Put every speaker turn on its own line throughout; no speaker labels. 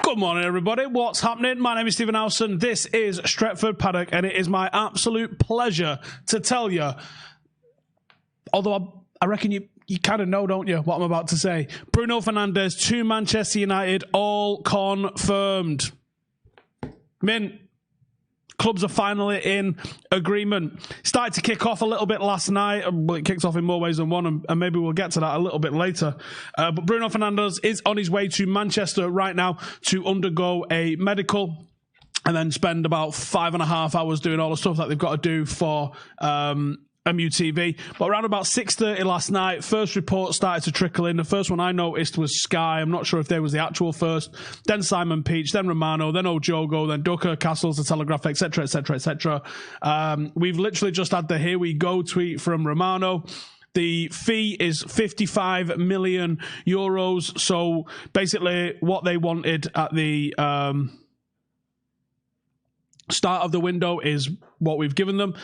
Good morning, everybody. What's happening? My name is Stephen Howson. This is Stretford Paddock, and it is my absolute pleasure to tell you, although I reckon you kind of know, don't you, what I'm about to say. Bruno Fernandes to Manchester United, all confirmed. Clubs are finally in agreement. Started to kick off a little bit last night. Well, it kicked off in more ways than one, and maybe we'll get to that a little bit later. But Bruno Fernandes is on his way to Manchester right now to undergo a medical and then spend about 5.5 hours doing all the stuff that they've got to do for MUTV. But around about 6:30 last night, first reports started to trickle in. The first one I noticed was Sky. I'm not sure if they was the actual first. Then Simon Peach, then Romano, then Ojogo, then Ducker, Castles, The Telegraph, etc., etc., etc. We've literally just had the "here we go" tweet from Romano. The fee is 55 million euros. So basically what they wanted at the start of the window is what we've given them.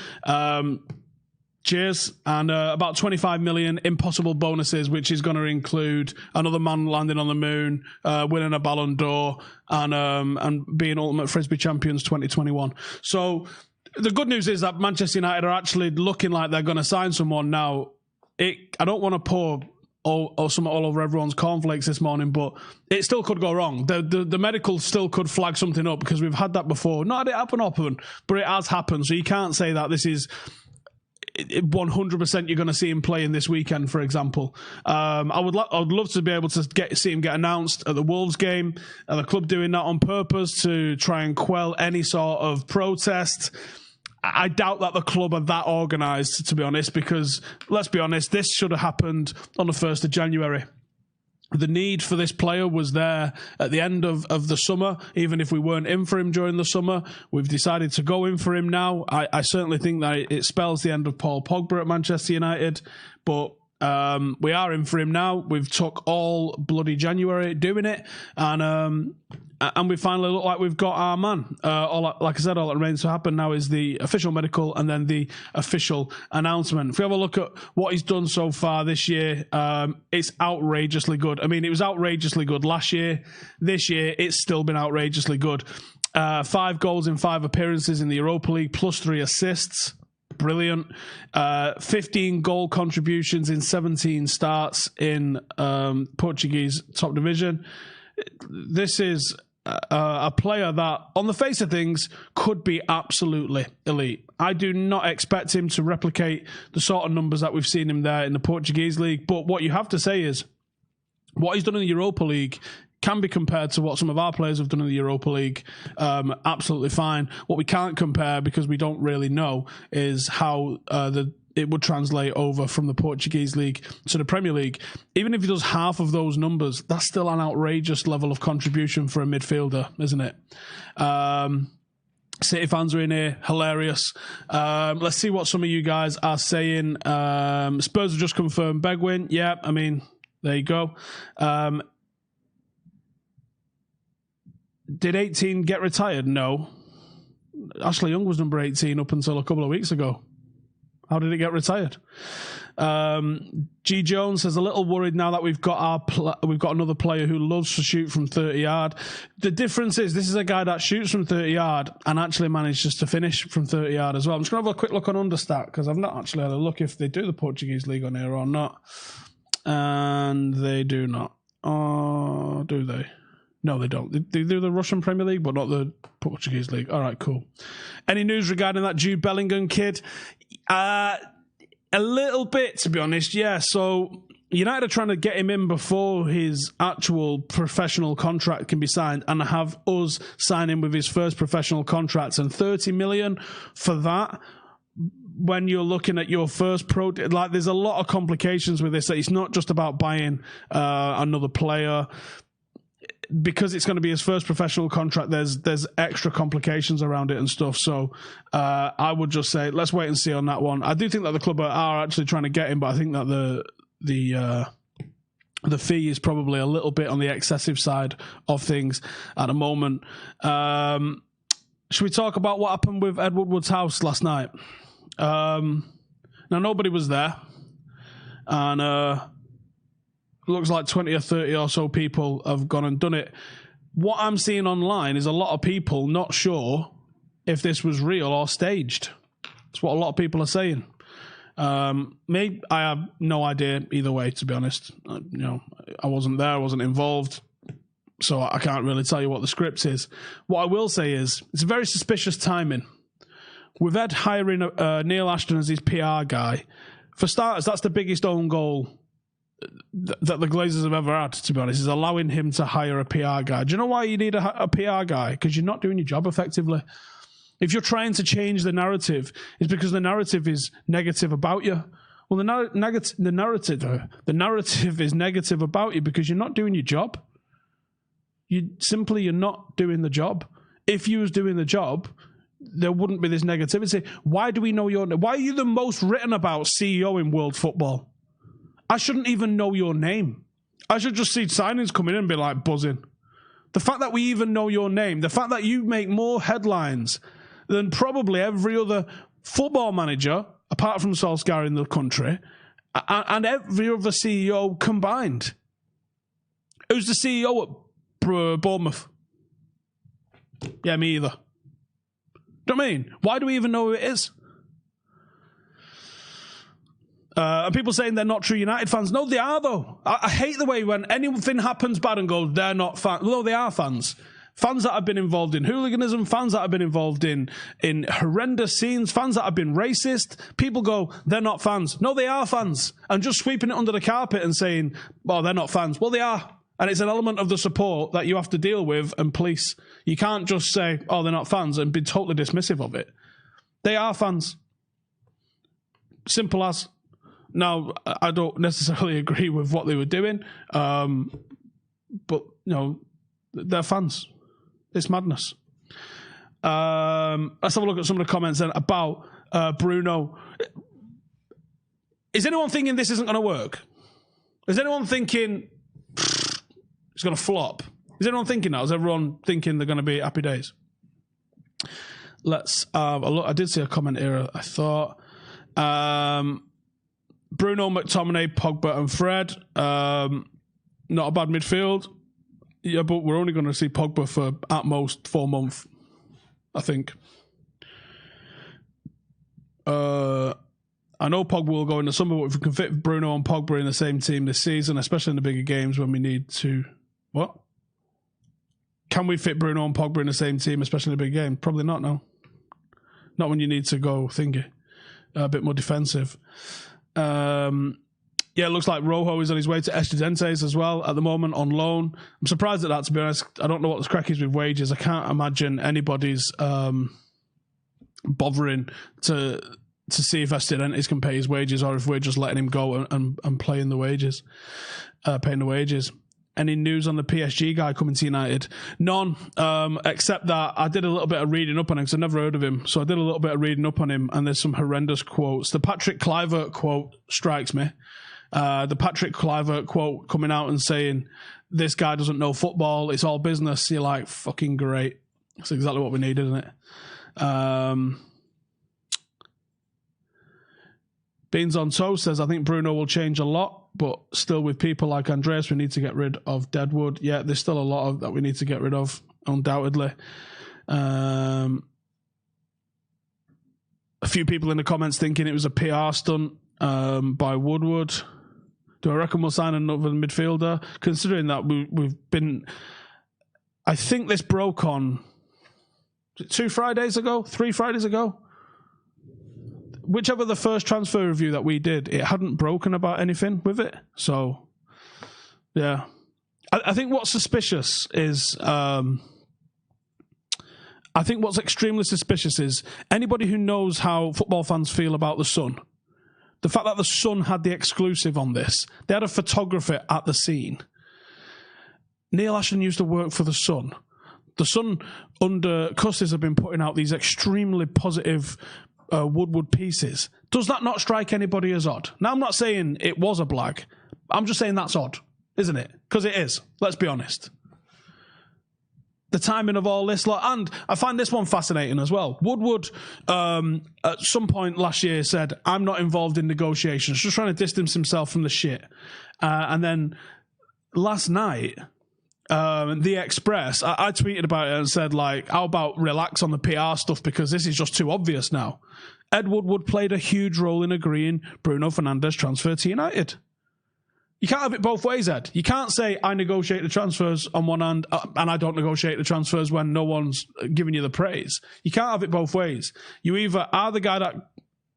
Cheers. And about 25 million impossible bonuses, which is going to include another man landing on the moon, winning a Ballon d'Or, and being Ultimate Frisbee Champions 2021. So the good news is that Manchester United are actually looking like they're going to sign someone now. I don't want to pour all over everyone's cornflakes this morning, but it still could go wrong. The medical still could flag something up, because we've had that before. Not had it happen, but it has happened. So you can't say that this is 100% you're going to see him playing this weekend, for example. I would love to be able to see him get announced at the Wolves game, and the club doing that on purpose to try and quell any sort of protest. I doubt that the club are that organised, to be honest, because let's be honest, this should have happened on the 1st of January. The need for this player was there at the end of the summer, even if we weren't in for him during the summer. We've decided to go in for him now. I certainly think that it spells the end of Paul Pogba at Manchester United, but we are in for him now. We've took all bloody January doing it, and we finally look like we've got our man. Like I said, all that remains to happen now is the official medical and then the official announcement. If we have a look at what he's done so far this year, it's outrageously good. I mean, it was outrageously good last year. This year, it's still been outrageously good. 5 goals in 5 appearances in the Europa League, plus 3 assists. Brilliant. 15 goal contributions in 17 starts in Portuguese top division. This is a player that, on the face of things, could be absolutely elite. I do not expect him to replicate the sort of numbers that we've seen him there in the Portuguese league, but what you have to say is what he's done in the Europa League can be compared to what some of our players have done in the Europa League. Absolutely fine. What we can't compare, because we don't really know, is how it would translate over from the Portuguese league to the Premier League. Even if he does half of those numbers, that's still an outrageous level of contribution for a midfielder, isn't it? City fans are in here, hilarious. Let's see what some of you guys are saying. Spurs have just confirmed Begwin. Yeah, I mean, there you go. Did 18 get retired? No. Ashley Young was number 18 up until a couple of weeks ago. How did it get retired? G. Jones says, a little worried now that we've got another player who loves to shoot from 30 yard. The difference is this is a guy that shoots from 30 yard and actually manages to finish from 30 yard as well. I'm just going to have a quick look on Understat, because I've not actually had a look if they do the Portuguese league on here or not. And they do not. Oh, do they? No, they don't. They do the Russian Premier League, but not the Portuguese league. All right, cool. Any news regarding that Jude Bellingham kid? A little bit, to be honest, yeah. So United are trying to get him in before his actual professional contract can be signed, and have us sign him with his first professional contract. And 30 million for that, when you're looking at your first there's a lot of complications with this. That it's not just about buying another player. Because it's going to be his first professional contract, there's extra complications around it and stuff. So I would just say let's wait and see on that one. I do think that the club are actually trying to get him, but I think that the fee is probably a little bit on the excessive side of things at the moment. Should we talk about what happened with Ed Woodward's house last night? Now, nobody was there, and looks like 20 or 30 or so people have gone and done it. what I'm seeing online is a lot of people not sure if this was real or staged. That's what a lot of people are saying. Me, I have no idea either way, to be honest. I wasn't there, I wasn't involved, so I can't really tell you what the script is. What I will say is, it's very suspicious timing. With Ed hiring Neil Ashton as his PR guy, for starters, that's the biggest own goal that the Glazers have ever had, to be honest, is allowing him to hire a PR guy. Do you know why you need a PR guy? Because you're not doing your job effectively. If you're trying to change the narrative, it's because the narrative is negative about you. Well, the narrative is negative about you because you're not doing your job. You're not doing the job. If you was doing the job, there wouldn't be this negativity. Why do we know your name? Why are you the most written about CEO in world football? I shouldn't even know your name. I should just see signings coming in and be like buzzing. The fact that we even know your name, the fact that you make more headlines than probably every other football manager, apart from Solskjaer in the country, and every other CEO combined. Who's the CEO at Bournemouth? Yeah, me either. Do you know what I mean? Why do we even know who it is? And people saying they're not true United fans. No, they are, though. I hate the way when anything happens bad and goes, they're not fans. No, they are fans. Fans that have been involved in hooliganism, fans that have been involved in horrendous scenes, fans that have been racist. People go, they're not fans. No, they are fans. And just sweeping it under the carpet and saying, well, they're not fans. Well, they are. And it's an element of the support that you have to deal with and police. You can't just say, oh, they're not fans and be totally dismissive of it. They are fans. Simple as. Now, I don't necessarily agree with what they were doing, but, they're fans. It's madness. Let's have a look at some of the comments then about Bruno. Is anyone thinking this isn't going to work? Is anyone thinking it's going to flop? Is anyone thinking that? Is everyone thinking they're going to be happy days? Let's have a look. I did see a comment here, I thought. Bruno, McTominay, Pogba and Fred. Not a bad midfield. Yeah, but we're only going to see Pogba for at most 4 months, I think. I know Pogba will go in the summer, but if we can fit Bruno and Pogba in the same team this season, especially in the bigger games when we need to... What? Can we fit Bruno and Pogba in the same team, especially in the big game? Probably not, no. Not when you need to go thingy. A bit more defensive. Yeah, it looks like Rojo is on his way to Estudiantes as well at the moment on loan. I'm surprised at that, to be honest. I don't know what the crack is with wages. I can't imagine anybody's bothering to see if Estudiantes can pay his wages or if we're just letting him go and paying the wages. Any news on the PSG guy coming to United? None, except that I did a little bit of reading up on him because I've never heard of him. So I did a little bit of reading up on him and there's some horrendous quotes. The Patrick Kluivert quote strikes me. The Patrick Kluivert quote coming out and saying, this guy doesn't know football, it's all business. You're like, fucking great. That's exactly what we need, isn't it? Beans on Toast says, I think Bruno will change a lot, but still with people like Andreas, we need to get rid of Deadwood. Yeah, there's still a lot of that we need to get rid of, undoubtedly. A few people in the comments thinking it was a PR stunt by Woodward. Do I reckon we'll sign another midfielder? Considering that we've been... I think this broke on 3 Fridays ago? Whichever the first transfer review that we did, it hadn't broken about anything with it. So, yeah. I think what's suspicious is... I think what's extremely suspicious is anybody who knows how football fans feel about the Sun. The fact that the Sun had the exclusive on this. They had a photographer at the scene. Neil Ashton used to work for the Sun. The Sun, under Custis, have been putting out these extremely positive Woodward pieces. Does that not strike anybody as odd? Now, I'm not saying it was a blag. I'm just saying that's odd, isn't it? Because it is. Let's be honest. The timing of all this lot, and I find this one fascinating as well. Woodward, at some point last year, said, I'm not involved in negotiations, just trying to distance himself from the shit. And then last night, The Express, I tweeted about it and said, like, how about relax on the PR stuff because this is just too obvious now. Ed Woodward played a huge role in agreeing Bruno Fernandes transfer to United. You can't have it both ways, Ed. You can't say I negotiate the transfers on one hand and I don't negotiate the transfers when no one's giving you the praise. You can't have it both ways. You either are the guy that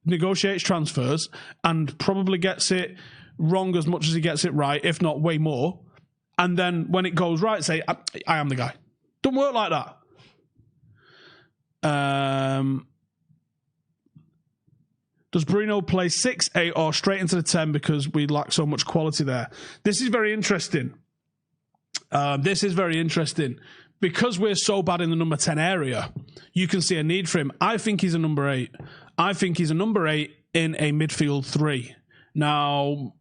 negotiates transfers and probably gets it wrong as much as he gets it right, if not way more. And then when it goes right, say, I am the guy. Don't work like that. Does Bruno play 6, 8 or straight into the 10 because we lack so much quality there? This is very interesting. Because we're so bad in the number 10 area, you can see a need for him. I think he's a number 8. I think he's a number 8 in a midfield 3. Now,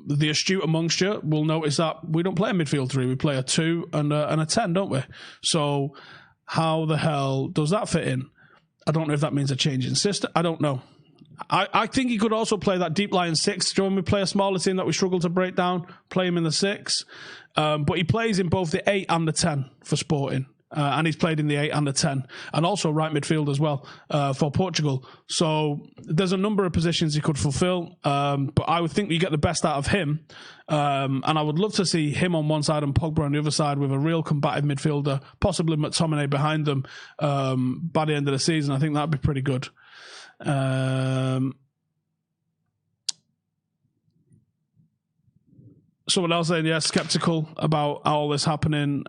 the astute amongst you will notice that we don't play a midfield 3. We play a 2 and a 10, don't we? So how the hell does that fit in? I don't know if that means a change in system. I don't know. I think he could also play that deep line 6. Do you know when we play a smaller team that we struggle to break down? Play him in the 6. But he plays in both the 8 and the 10 for Sporting. And he's played in the 8 and the 10. And also right midfield as well for Portugal. So there's a number of positions he could fulfill. But I would think you get the best out of him. And I would love to see him on one side and Pogba on the other side with a real combative midfielder, possibly McTominay behind them by the end of the season. I think that'd be pretty good. Someone else saying, yeah, skeptical about all this happening.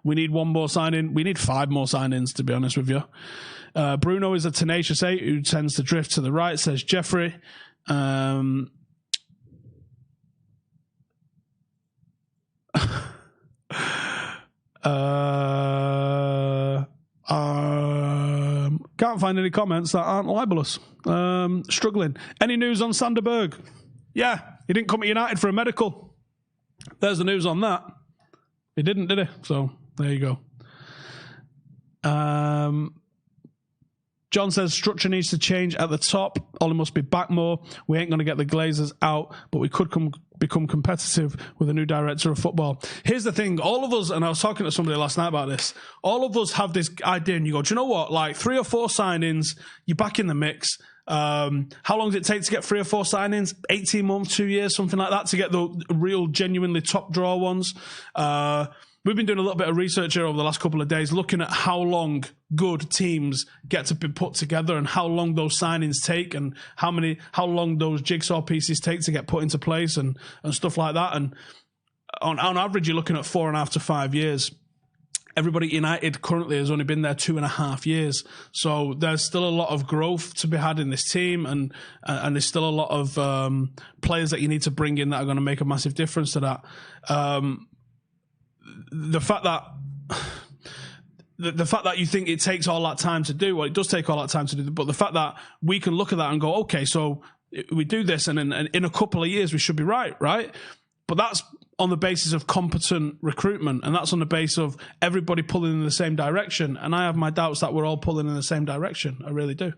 We need one more signing. We need 5 more signings, to be honest with you. Bruno is a tenacious 8 who tends to drift to the right, says Jeffrey. Can't find any comments that aren't libelous. Struggling. Any news on Sanderberg? Yeah, he didn't come to United for a medical. There's the news on that. He didn't, did he? So there you go. John says structure needs to change at the top. Ollie must be back more. We ain't going to get the Glazers out, but we could become competitive with a new director of football. Here's the thing. All of us, and I was talking to somebody last night about this, all of us have this idea and you go, do you know what? Like 3 or 4 signings, you're back in the mix. How long does it take to get 3 or 4 signings? 18 months, 2 years, something like that to get the real, genuinely top draw ones. We've been doing a little bit of research here over the last couple of days, looking at how long good teams get to be put together and how long those signings take and how long those jigsaw pieces take to get put into place and stuff like that. And on average, you're looking at 4.5 to 5 years. Everybody at United currently has only been there 2.5 years. So there's still a lot of growth to be had in this team and there's still a lot of players that you need to bring in that are going to make a massive difference to that. The fact that you think it takes all that time to do, well, it does take all that time to do, but the fact that we can look at that and go, okay, so we do this and in a couple of years we should be right? But that's on the basis of competent recruitment and that's on the basis of everybody pulling in the same direction. And I have my doubts that we're all pulling in the same direction. I really do.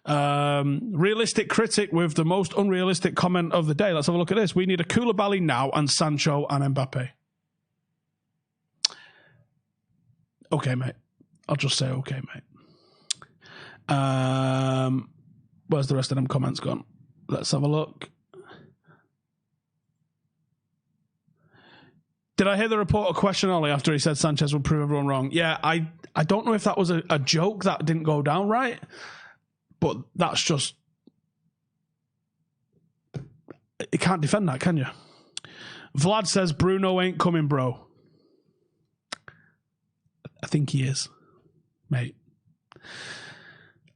Realistic critic with the most unrealistic comment of the day. Let's have a look at this. We need a Koulibaly now and Sancho and Mbappe. Okay, mate. I'll just say okay, mate. Where's the rest of them comments gone? Let's have a look. Did I hear the reporter question Ollie after he said Sanchez would prove everyone wrong? Yeah, I don't know if that was a joke that didn't go down right, but that's just... You can't defend that, can you? Vlad says Bruno ain't coming, bro. I think he is, mate.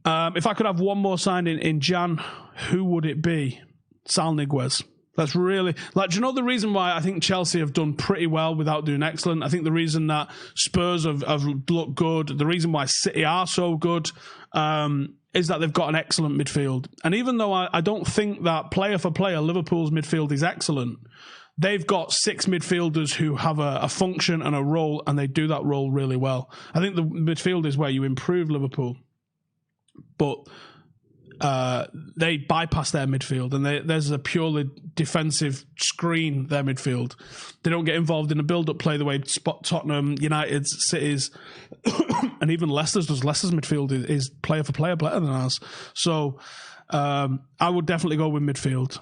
If I could have one more signing in Jan, who would it be? Sal Niguez. That's really... do you know the reason why I think Chelsea have done pretty well without doing excellent? I think the reason that Spurs have looked good, the reason why City are so good, is that they've got an excellent midfield. And even though I don't think that player for player, Liverpool's midfield is excellent, they've got 6 midfielders who have a function and a role, and they do that role really well. I think the midfield is where you improve Liverpool. But they bypass their midfield, and there's a purely defensive screen, their midfield. They don't get involved in the build-up play the way Tottenham, United, City's, and even Leicester's does. Leicester's midfield is player for player better than ours. So I would definitely go with midfield.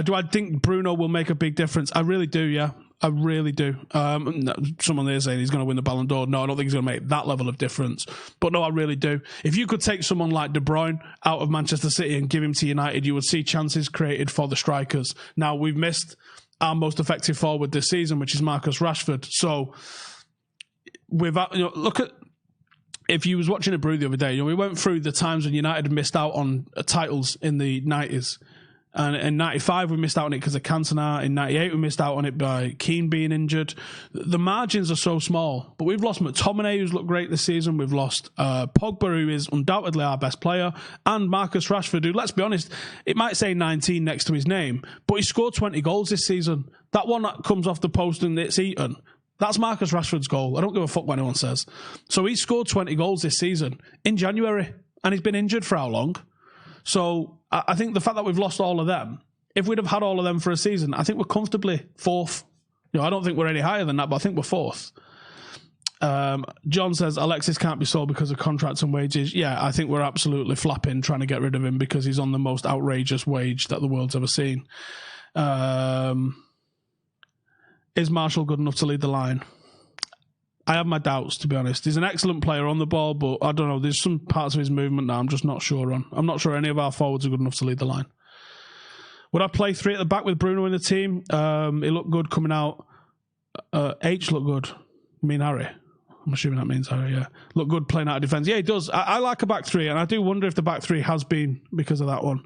Do I think Bruno will make a big difference? I really do, yeah. I really do. Someone there saying he's going to win the Ballon d'Or. No, I don't think he's going to make that level of difference. But no, I really do. If you could take someone like De Bruyne out of Manchester City and give him to United, you would see chances created for the strikers. Now, we've missed our most effective forward this season, which is Marcus Rashford. So, look at... If you was watching a brew the other day, we went through the times when United missed out on titles in the 90s. And in 95, we missed out on it because of Cantona. In 98, we missed out on it by Keane being injured. The margins are so small. But we've lost McTominay, who's looked great this season. We've lost Pogba, who is undoubtedly our best player. And Marcus Rashford, who, let's be honest, it might say 19 next to his name, but he scored 20 goals this season. That one that comes off the post and it's eaten, that's Marcus Rashford's goal. I don't give a fuck what anyone says. So he scored 20 goals this season in January. And he's been injured for how long? So I think the fact that we've lost all of them, if we'd have had all of them for a season, I think we're comfortably fourth. I don't think we're any higher than that, but I think we're fourth. John says Alexis can't be sold because of contracts and wages. Yeah, I think we're absolutely flapping trying to get rid of him because he's on the most outrageous wage that the world's ever seen. Is Marshall good enough to lead the line? I have my doubts, to be honest. He's an excellent player on the ball, but I don't know. There's some parts of his movement that I'm just not sure on. I'm not sure any of our forwards are good enough to lead the line. Would I play three at the back with Bruno in the team? He looked good coming out. H looked good. You mean Harry? I'm assuming that means Harry, yeah. Look good playing out of defence. Yeah, he does. I like a back three, and I do wonder if the back three has been because of that one.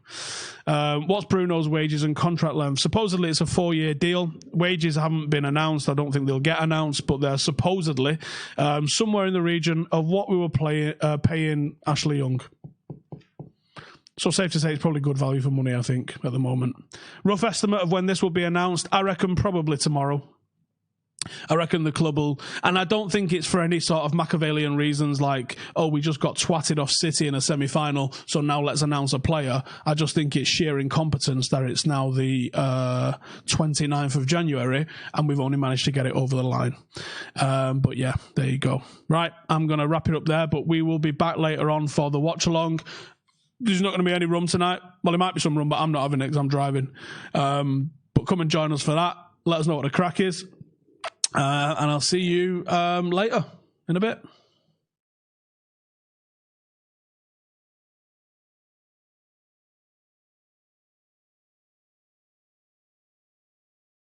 What's Bruno's wages and contract length? Supposedly it's a 4-year deal. Wages haven't been announced. I don't think they'll get announced, but they're supposedly somewhere in the region of what we were paying Ashley Young. So safe to say it's probably good value for money, I think, at the moment. Rough estimate of when this will be announced, I reckon probably tomorrow. I reckon the club will, and I don't think it's for any sort of Machiavellian reasons like, oh, we just got twatted off City in a semi-final, so now let's announce a player. I just think it's sheer incompetence that it's now the 29th of January and we've only managed to get it over the line. But yeah, there you go. Right, I'm going to wrap it up there, but we will be back later on for the watch-along. There's not going to be any rum tonight. Well, there might be some rum, but I'm not having it because I'm driving. But come and join us for that. Let us know what the crack is. And I'll see you later in a bit.